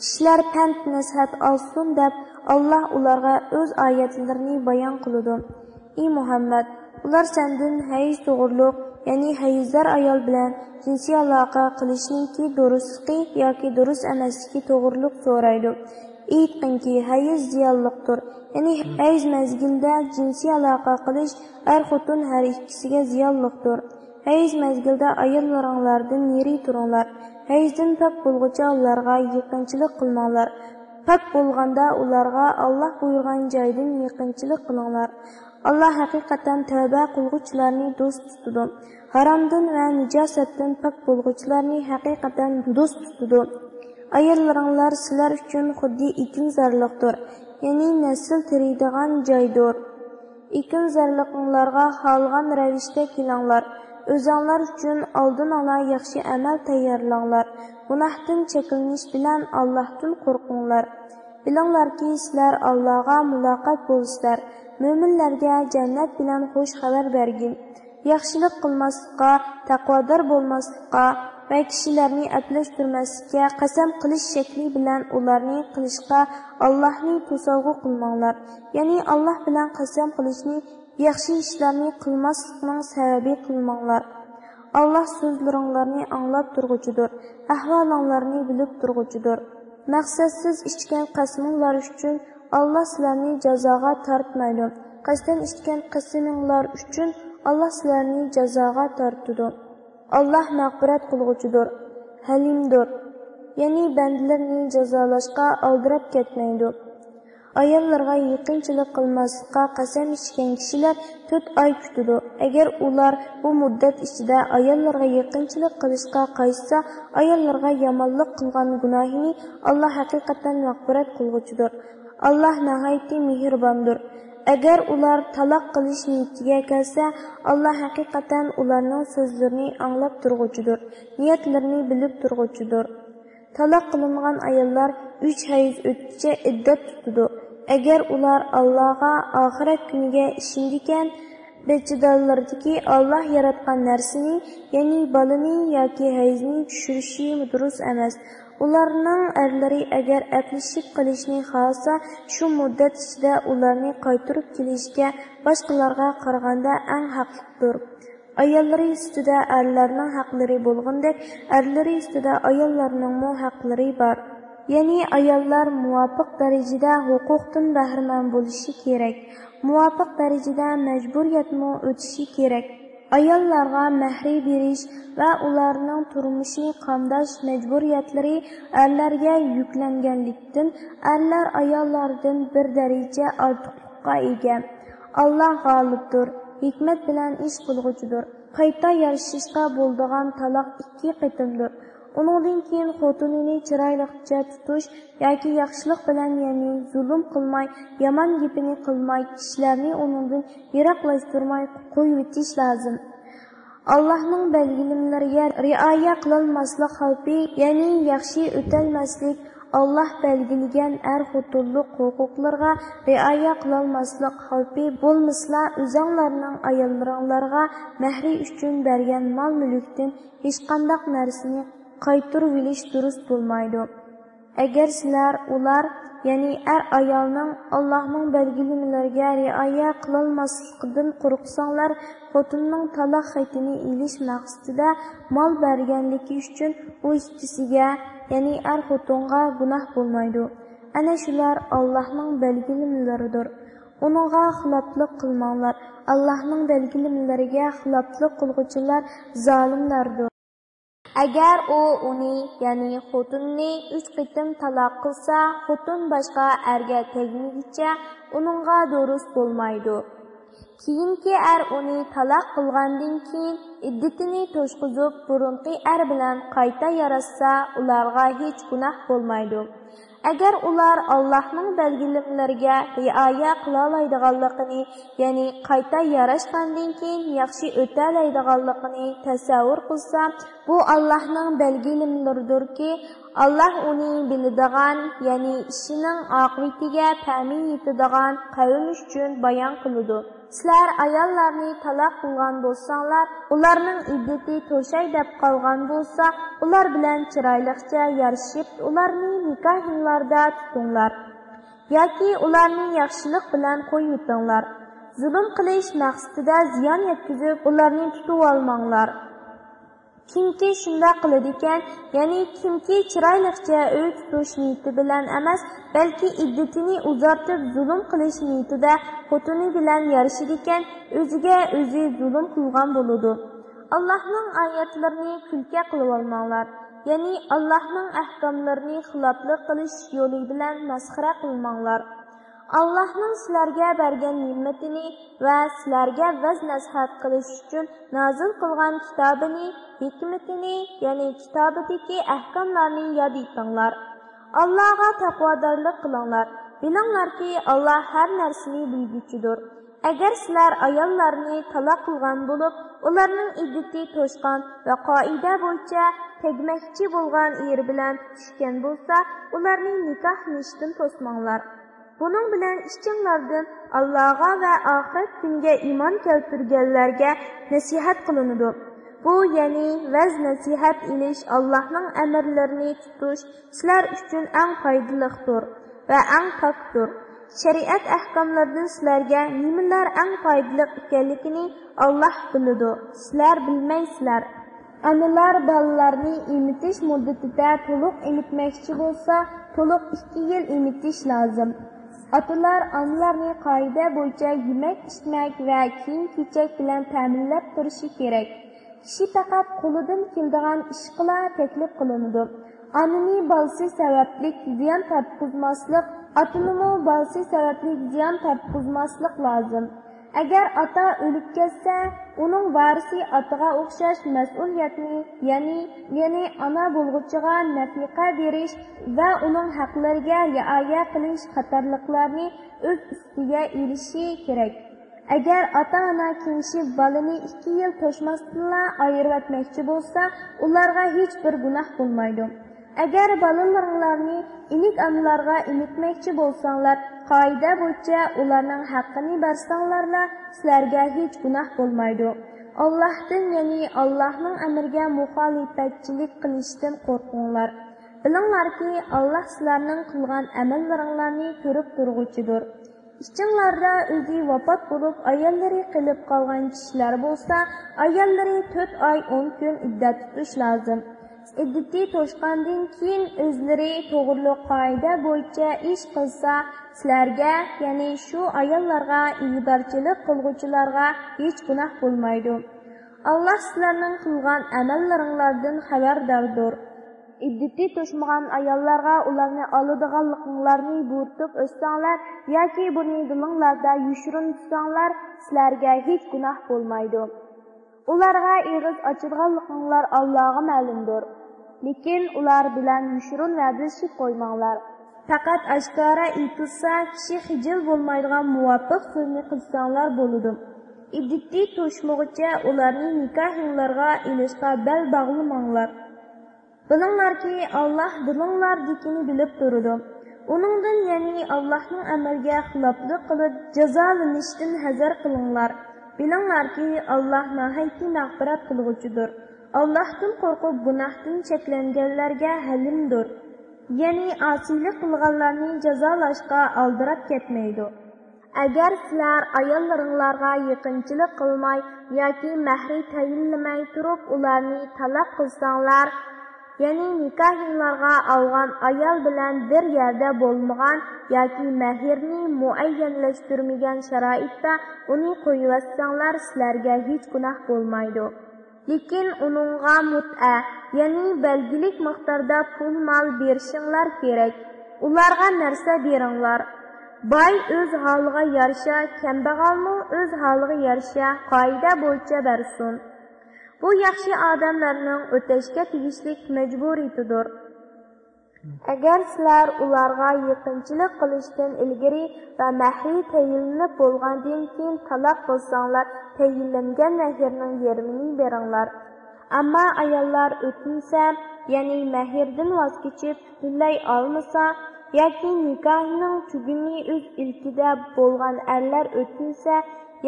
S1: Kishilar pand nasihat olsin deb Allah ularga o'z oyatlarini bayon qiladi. Ey Muhammad, ular sendan hayz to'g'riliq, ya'ni hayzdor ayol bilan jinsiy aloqa qilishniki durustligi yoki durust emasligi to'g'riliq so'raydi. Aytqinki, hayz ziyonliqdir. Ya'ni hayz mezgilida jinsiy aloqa qilish er-xotin har ikkisiga ziyonliqdir. Hayz mezgilida ayollaringlardan yeri turinglar. Hayzdan pak bo'lguncha ularga yaqinchilik qilmanglar. Pak bo'lganda ularga Alloh buyurgan joydan yaqinchilik qilinglar. Allah haqiqatan tavba qilguvchilarni do'st tutadi. Haromdan va nijosatdan pak bo'lguvchilarni haqiqatan do'st tutadi. Ayollaringlar sizlar uchun xuddi ekin zarliqdir, ya'ni nasl teriydigan joydir. Ekin zarliqinglarga xohlagan ravishda kelinglar. O'zinglar uchun oldin ola yaxshi amal tayyorlanglar. Gunohdan chekinish bilan Allohdan qo'rqinglar. Bilinglarki, sizlar Allohga muloqot bo'lsizlar. Mo'minlarga jannat bilan xush xabar bergin. Yaxshilik qilmaslikqa, taqvodor bo'lmaslikqa va kishilarni aplashtirmaslikka qasam qilish shakli bilan ularni qilishga Allohni to'sovg'i qilmanglar. Ya'ni Alloh bilan qasam qilishni yaxshi ishlarni qilmaslikning sababi qilmanglar. Alloh so'zlaringlarni anglab turg'uchidir, ahvolinglarni bilib turg'uchidir. Maqsadsiz ichgan qasminglar uchun Alloh sizlarni jazoga tortmaydi. Qasddan ichgan qasminglar uchun Alloh sizlarni jazoga tortadi. Alloh mag'firat qilguvchidir, halimdir. Ya'ni bandalarni jazolashga aldirab ketmaydi. Ayollarga yaqinchilik qilmaslikqa qasam ichgan kishilar 4 oy kutadi. Agar ular bu muddat ichida ayollarga yaqinchilik qilishga qaytsa, ayollarga yomonlik qilgan gunohini Alloh haqiqatan mag'firat qilguvchidir. Alloh nihoyatda mehribondir. Agar ular taloq qilish niyatiga kelsa, Alloh haqiqatan ularning so'zlarini anglab turg'uchidir, niyatlarini bilib turg'uchidir. Taloq qilingan ayollar 3 hayz o'tguncha iddat tutadi. Agar ular Allohga oxirat kuniga ishondikan, bechidallardagi Alloh yaratgan narsani, ya'ni bolani yoki hayzni tushirishi durust emas. Ularning erlari agar aplashib qilishni xohlasa, shu muddat ichida ularni qaytarib kelishga boshqalarga qaraganda eng haqlidir. Ayollari ustida erlarning haqlari bo'lgandek, erlari ustida ayollarning haqlari bor. Ya'ni ayollar muvofiq darajada huquqdan bahramand bo'lishi kerak. Muvofiq darajada majburiyatni o'tishi kerak. Ayollarga mahri berish va ularning turmushini qamdash majburiyatlari erlarga yuklanganlikdan erlar ayollardan bir daraja ortiqlikka ega. Alloh g'olibdir, hikmat bilan ish qilg'uchidir. Qayta yarashishga bo'ladigan taloq 2 qitimdir. Uningdan keyin xotinini chiroylicha tutish yoki yaxshilik bilan, ya'ni zulm qilmay, yomon gapini qilmay, kishilarni uningdan yiroqlashtirmay qo'yib o'tish lozim. Allohning belgilamalariga rioya qilmaslik xavfi, ya'ni yaxshi o'talmaslik, Alloh belgilagan er-xotinlik huquqlarga rioya qilmaslik xavfi bo'lmasa, o'zinglarning ayollaringlarga mahri uchun bergan mol-mulkdan hech qanday narsani qaytarib olish durust bo'lmaydi. Agar sizlar ular, ya'ni ayolning Allohning belgilamalariga rioya qilmasligidan qo'rqsanglar, xotinning taloq xatini elish maqsadida mol berganligi uchun u ikkisiga, ya'ni xotinga gunoh bo'lmaydi. Ana shular Allohning belgilamalaridir. Uningga xiloflik qilmanglar. Allohning belgilamalariga xiloflik qilguvchilar zolimlardir. Agar u uni, ya'ni xotinni 3 qitim taloq qilsa, xotin boshqa erga tegmaguncha uningga durust bo'lmaydi. Keyinki uni taloq qilgandan keyin iddatini to'shqizib burunqi bilan qayta yarashsa, ularga hech gunoh bo'lmaydi. Agar ular Allohning belgilamlariga rioya qilaoladiganligini, ya'ni qayta yarashgandan keyin yaxshi o'taoladiganligini tasavvur qilsa, bu Allohning belgilamlaridirki, Allah uni biladigan, ya'ni ishining oqibatiga ta'min etadigan qavm uchun bayon qiladi. Sizlar ayollarni taloq qilgan bo'lsanglar, ularning iddati to'shay deb qolgan bo'lsa, ular bilan chiroyliqcha yarashib, ularni nikohinglarda tutinglar yoki ularni yaxshilik bilan qo'ymitinglar. Zulm qilish maqsadida ziyon yetkazib, ularni tutib olmanglar. Kimki shunda qiladi ekan, ya'ni kimki chiroyliqcha uy tutish niyati bilan emas, balki iddatini uzartib zulm qilish niyatida xotini bilan yarashadi ekan, o'ziga o'zi zulm qilgan bo'ladi. Allohning oyatlarini kulka qilib olmanglar, ya'ni Allohning ahkomlarini xiloflik qilish yo'li bilan masxara qilmanglar. Allohning sizlarga bergan ne'matini va sizlarga vaz nasihat qilish uchun nozil qilgan kitobini, hikmatini, ya'ni kitobidagi ahkomlarni yod etinglar. Allohga taqvodorlik qilinglar. Bilinglarki, Alloh har narsani bilguchidir. Agar sizlar ayollarni taloq qilgan bo'lib, ularning iddati to'shqan va qoida bo'yicha tegmoqchi bo'lgan er bilan tushgan bo'lsa, ularni nikoh nishdan to'smanglar. Bunun bilan ishchinglardan Allohga va oxirat kuniga iymon keltirganlarga nasihat qilinadi. Bu ya'ni vaz nasihat ilish, Allohning amrlarini tutish sizlar uchun eng foydalidir va eng pokdir. Shariat ahkomlaridan sizlarga nimalar eng foydali ekanligini Alloh biladi. Sizlar bilmaysizlar. Analar bolalarni emitish muddatida to'liq emitmoqchi bo'lsa, to'liq 2 yil emitish lozim. Otalar analarni qoida bo'yicha yemak-ichmak va kiyim-kechak bilan ta'minlab turishi kerak. Kishi faqat qo'lidan keladigan ish qila taklif qilinadi. Onani bolasi sababli ziyon tortqizmaslik, otanimi bolasi sababli ziyon tortqizmaslik lozim. Agar ota o'lib ketsa, uning varisi otaga o'xshash mas'uliyatni, ya'ni ona bo'lg'uchiga nafiqa berish va uning haqlariga rioya qilish qatorliqlarni o'z ustiga olishi kerak. Agar ota-ona kengashib bolani 2 yil to'shmasdan ayirib o'tmoqchi bo'lsa, ularga hech bir gunoh bo'lmaydi. Agar bolalaringlarni inik onalarga emitmoqchi bo'lsanglar, qoida bo'yicha ularning haqqini bersanglarla, sizlarga hech gunoh bo'lmaydi. Allohdan, ya'ni Allohning amriga muxolifatchilik qilishdan qo'rqinglar. Bilinglarki, Alloh sizlarning qilgan amallaringlarni ko'rib turg'uchidir. İşçilarda o'zi vafot bo'lib, ayollari qilib qolgan kishilar bo'lsa, ayollari 4 oy 10 kun iddat tutish lozim. Iddati to'shqandan keyin o'zlari to'g'ri qoida bo'yicha ish qilsa, sizlarga, ya'ni shu ayollarga ig'dorchilik qilguvchilarga hech gunoh bo'lmaydi. Alloh sizlarning qilgan amallaringlardan xabardordir. İddati to'shmagan ayollarga ularni oladiganliklarini bo'rtib o'tsanglar yoki buni dilinglarda yushirin tutsanglar, sizlarga hech gunoh bo'lmaydi. Ularga ig'iz ochadiganliklar Allohga ma'lumdir. Lekin ular bilan yushirin va'dalashib qo'ymanglar. Faqat oshkora aytilsa, kishi hijil bo'lmaydigan muvofiq so'zni qilsanglar bo'ladi. Iddati to'shmog'icha ularni nikohinglarga ilishga bel bog'lamanglar. Bilinglarki, Alloh dilinglardikini bilib turadi. Uningdan, ya'ni Allohning amriga xiloflik qilib jazolanishdan hazar qilinglar. Bilinglarki, Alloh nihoyatda mag'firat qilguvchidir. Allohdan qo'rqib gunohdan cheklanganlarga halimdir. Ya'ni osiylik qilganlarni jazolashga aldirab ketmaydi. Agar sizlar ayollaringlarga yaqinchilik qilmay yoki mahri tayinlamay turib ularni taloq qilsanglar, ya'ni nikohinglarga olgan ayol bilan bir yerda bo'lmagan yoki mahrni muayyanlashtirmagan sharoitda uni qo'yivetsanglar, sizlarga hech gunoh bo'lmaydi. Lekin uningga mut'a, ya'ni belgilik miqdorda pul-mol berishinglar kerak. Ularga narsa beringlar. Boy o'z holiga yarasha, kambag'almi o'z holiga yarasha qoida bo'yicha bersin. Bu yaxshi odamlarning o'tashga tegishli majburiyatidir. Agar sizlar ularga yaqinchilik qilishdan ilgari va mahriy tayinlanib bo'lgandan keyin taloq qilsanglar, tayinlangan mahrning yarmini beringlar. Ammo ayollar o'tinsa, ya'ni mahrdan voz kechib butunlay olmasa, yoki nikohining tuguni o'z ilkida bo'lgan erlar o'tinsa,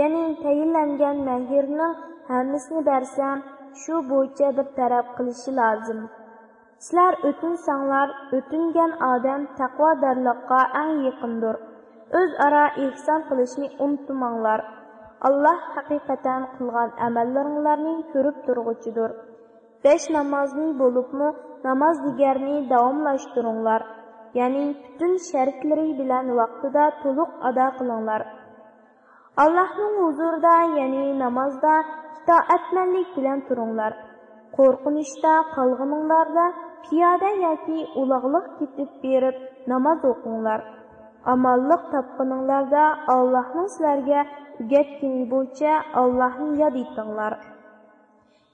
S1: ya'ni tayinlangan mahrning hammasini bersa, shu bo'yicha bir taraf qilishi lozim. Sizlar o'tinsanglar, o'tingan odam taqvodorlikqa eng yaqindir. O'zaro ihson qilishni unutmanglar. Allah haqiqatan qilgan amallaringlarni ko'rib turg'uchidir. 5 namozni bo'libmi, namoz digarni davomlashtiringlar. Ya'ni butun shartlari bilan vaqtida to'liq ado qilinglar. Allohning huzurida, ya'ni namozda itoatmanlik bilan turinglar. Qo'rqinishda qolganinglarda piyoda yoki uloqliq ketib berib namoz o'qinglar. Amallik topqininglarda Allohning sizlarga o'rgatgani bo'yicha Allohni yod etinglar.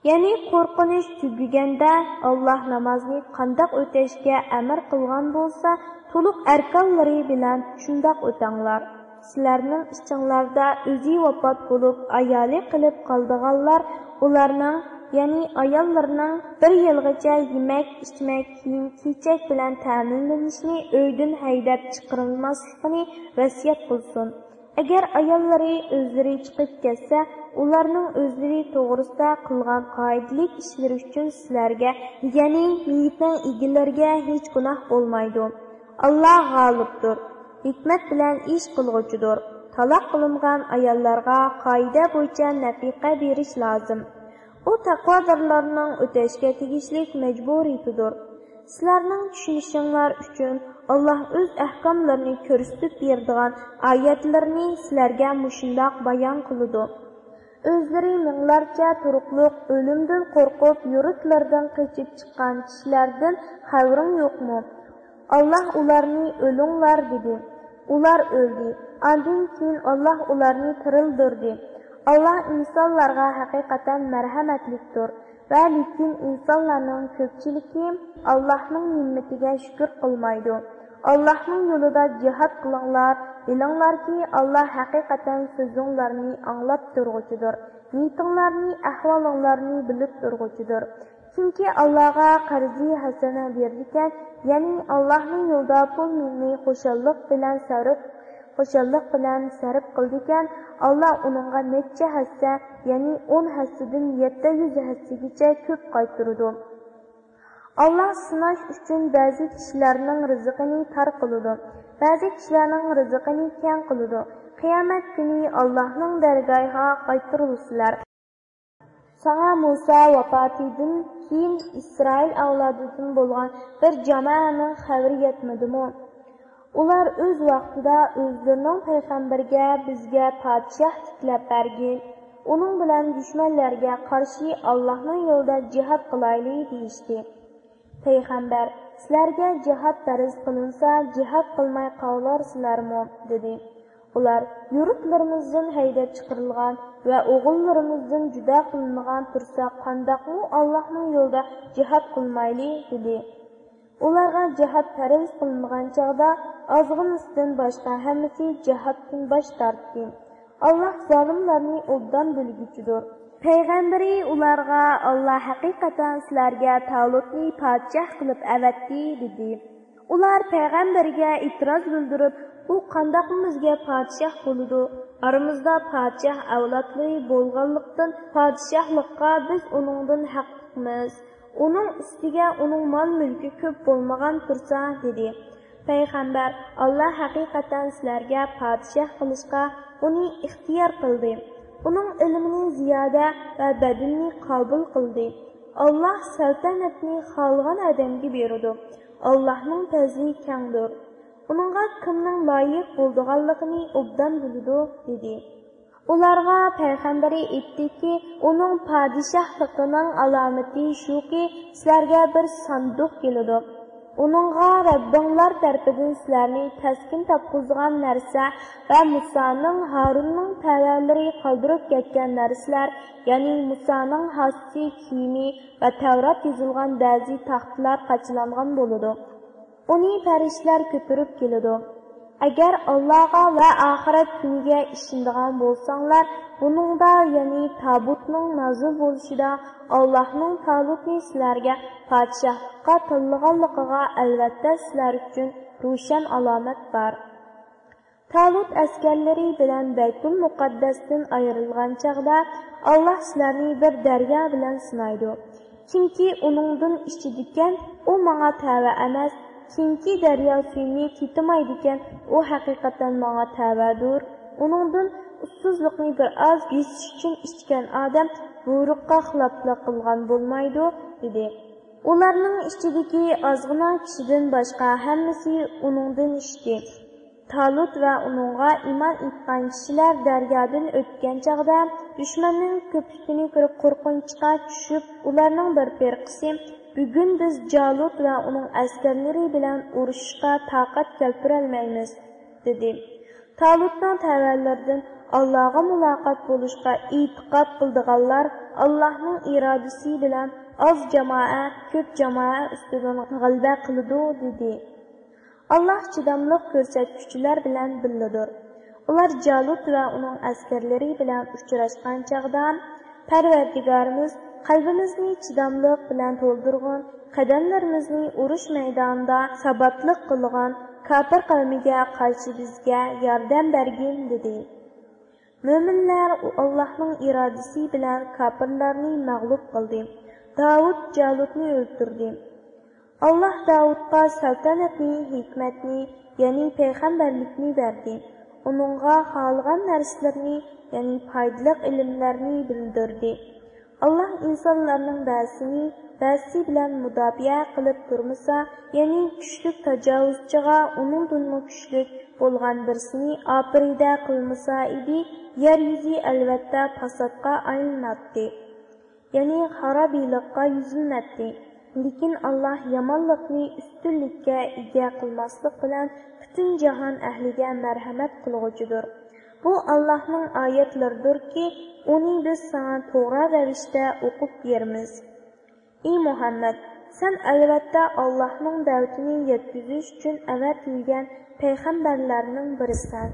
S1: Ya'ni qo'rqinish tugaganda Alloh namozni qandoq o'tashga amr qilgan bo'lsa, to'liq arkonlari bilan shundoq o'tanglar. Sizlarning ichinglarda o'zi vafot bo'lib, ayoli qilib qoldiganlar ularning, ya'ni ayollarning 1 yilgacha yemak, ichmak, kiyim-kechak bilan ta'minlanishni uydan haydab chiqarilmasligini vasiyat qilsin. Agar ayollari o'zlari chiqib ketsa, ularning o'zlari to'g'risida qilgan qoidalik ishlar uchun sizlarga, ya'ni meyitning egalariga hech gunoh bo'lmaydi. Alloh g'olibdir, hikmat bilan ish qilg'uchidir. Taloq qilingan ayollarga qoida bo'yicha nafiqa berish lozim. U taqvodorlarning o'tashga tegishli majburiyatidir. Sizlarning tushunishinglar uchun Alloh o'z ahkomlarini ko'rsatib beradigan oyatlarni sizlarga mushundoq bayon qiladi. O'zlari minglarcha turuqliq o'limdan qo'rqib, yurtlardan qochib chiqqan kishilardan xabaring yo'qmi? Alloh ularni o'linglar dedi. Ular o'ldi. Undan keyin Alloh ularni tirildirdi. Allah insonlarga haqiqatan marhamatlikdir va lekin insonlarning ko'pchiligi Allohning ne'matiga shukr qilmaydi. Allohning yo'lida jihad qilinglar, bilinglarki Alloh haqiqatan so'zinglarni anglab turg'uchidir. Niyatinglarni, ahvolinglarni bilib turg'uchidir. Kimki Allohga qarzi hasana berdikan, ya'ni Allohning yo'lida pulni xo'shallik bilan sarf qildikan, Allah onunğa neçə hassa, ya'ni 10 hassadan 700 hassagacha ko'p qaytaradi. Allah sınash uchun ba'zi kishilarning rizqini tar qiladi, ba'zi kishilarning rizqini keng qiladi. Qiyomat kuni Allohning dargohiga qaytarilsizlar. Sana Musa vafotidan keyin Isroil avlodidan bo'lgan bir jamoaning xabari yetmadimi? Ular o'z vaqtida o'zlarining payg'ambarga bizga podshoh tiklab bergin, uning bilan dushmanlarga qarshi Allohning yo'lida jihad qilaylik deyishdi. Payg'ambar, sizlarga jihad farz qilinsa, jihad qilmay qolarsizlarmi? dedi. Ular, yurtlarimizdan haydab chiqarilgan va o'g'illarimizdan juda qilingan tursa, qandoqmi Allohning yo'lida jihad qilmaylik dedi. Ularga jihad farz qilingan chog'da ozg'inisidan boshqa hammasi jihaddan bosh tortdi. Alloh zolimlarni obdan bilguchidir. Payg'ambari ularga Alloh haqiqatan sizlarga Talutni podshoh qilib avatdi dedi. Ular payg'ambarga e'tiroz bildirib, u qandoqimizga podshoh bo'ladi? Aramizda podshoh avlodli bo'lganlikdan podshohlikqa biz uningdan haqliqmiz. Onun ustiga uning mol-mulki ko'p bo'lmagan tursa dedi. Payg'ambar, Alloh haqiqatan sizlarga podshoh qilishga uni ixtiyor qildi. Uning ilmini ziyoda va badinni qabul qildi. Alloh saltanatni xohlagan odamga beradi. Allohning fazli kengdir. Uningga kimning loyiq bo'lganligini obdan biladi dedi. Ularga payg'ambari aytdiki, uning podshohligining alomati shuki, sizlarga bir sanduq keladi. Uningga Rabbinglar tarafidan sizlarni taskin topqizgan narsa va Musoning, Harunning tavalari qoldirib ketgan narsalar, ya'ni Musoning hossi kiyimi va Tavrat yozilgan ba'zi taxtlar qachilangan bo'ladi. Uni farishtalar ko'tarib keladi. Agar Allohga va oxirat kuniga ishonadigan bo'lsanglar, buningda, ya'ni tabutning nozil bo'lishida Allohning Talutni sizlarga podshohlikqa tanlaganligiga albatta sizlar uchun ro'shan alomat bor. Talut askarlari bilan Baytul Muqaddasdan ayrilgan chaqda Alloh sizlarni bir daryo bilan sinaydi. Kimki uningdan ichidikan, u menga tava emas. Kimki daryo suyini tetimaydikan, u haqiqatan menga tavadur. Uningdan ussizlikni bir oz besish uchun ichgan odam buyruqqa xiloflik qilgan bo'lmaydi, dedi. Ularning ichidagi ozgina kishidan boshqa hammasi uningdan ichdi. Talut va uningga iymon etgan kishilar daryodan o'tgan chaqda dushmanning ko'pligini ko'rib qo'rqinchga tushib, ularning bir firqasi bugun biz Jalut va uning askarlari bilan urushga taqat keltirolmaymiz, dedi. Talutning tavallaridan Allohga muloqot bo'lishga e'tiqod qildiganlar Allohning irodasi bilan oz jamoa ko'p jamoa ustidan g'alaba qiladi, dedi. Allah chidamliq ko'rsatuvchilar bilan birlidir. Ular Jalut va uning askarlari bilan uchrashgan chaqda Parvardigorimiz qalbimizni chidamliq bilan to'ldirgan, qadamlarimizni urush maydonida sabatliq qilgan kafir qavmiga qarshi bizga yordam bergin, dedi. Mo'minlar Allohning irodasi bilan kafirlarni mag'lub qildi. Davud Jalutni o'ldirdi. Allah Davudga saltanatni, hikmatni, ya'ni payg'ambarlikni berdi. Uningga xohlagan narsalarni, ya'ni foydali ilmlarni bildirdi. Allah insonlarning ba'zi bilan mudofaa qilib turmasa, ya'ni kuchlik tajovuzchiga uningdan kuchlik bo'lgan birsini oprida qilmasa edi, yer yuzi albatta fasodga aylanadi. Ya'ni xarobiylikqa yuzlanadi. Lekin Allah yomonlikni ustunlikka ega qilmaslik bilan butun jahon ahliga marhamat qilg'uchidir. Bu Allohning oyatlaridirki, uni biz sana to'g'ri ravishda o'qib beramiz. Ey Muhammad, sen albatta Allohning da'vatini yetkazish uchun avatilgan payg'ambarlarning birisan.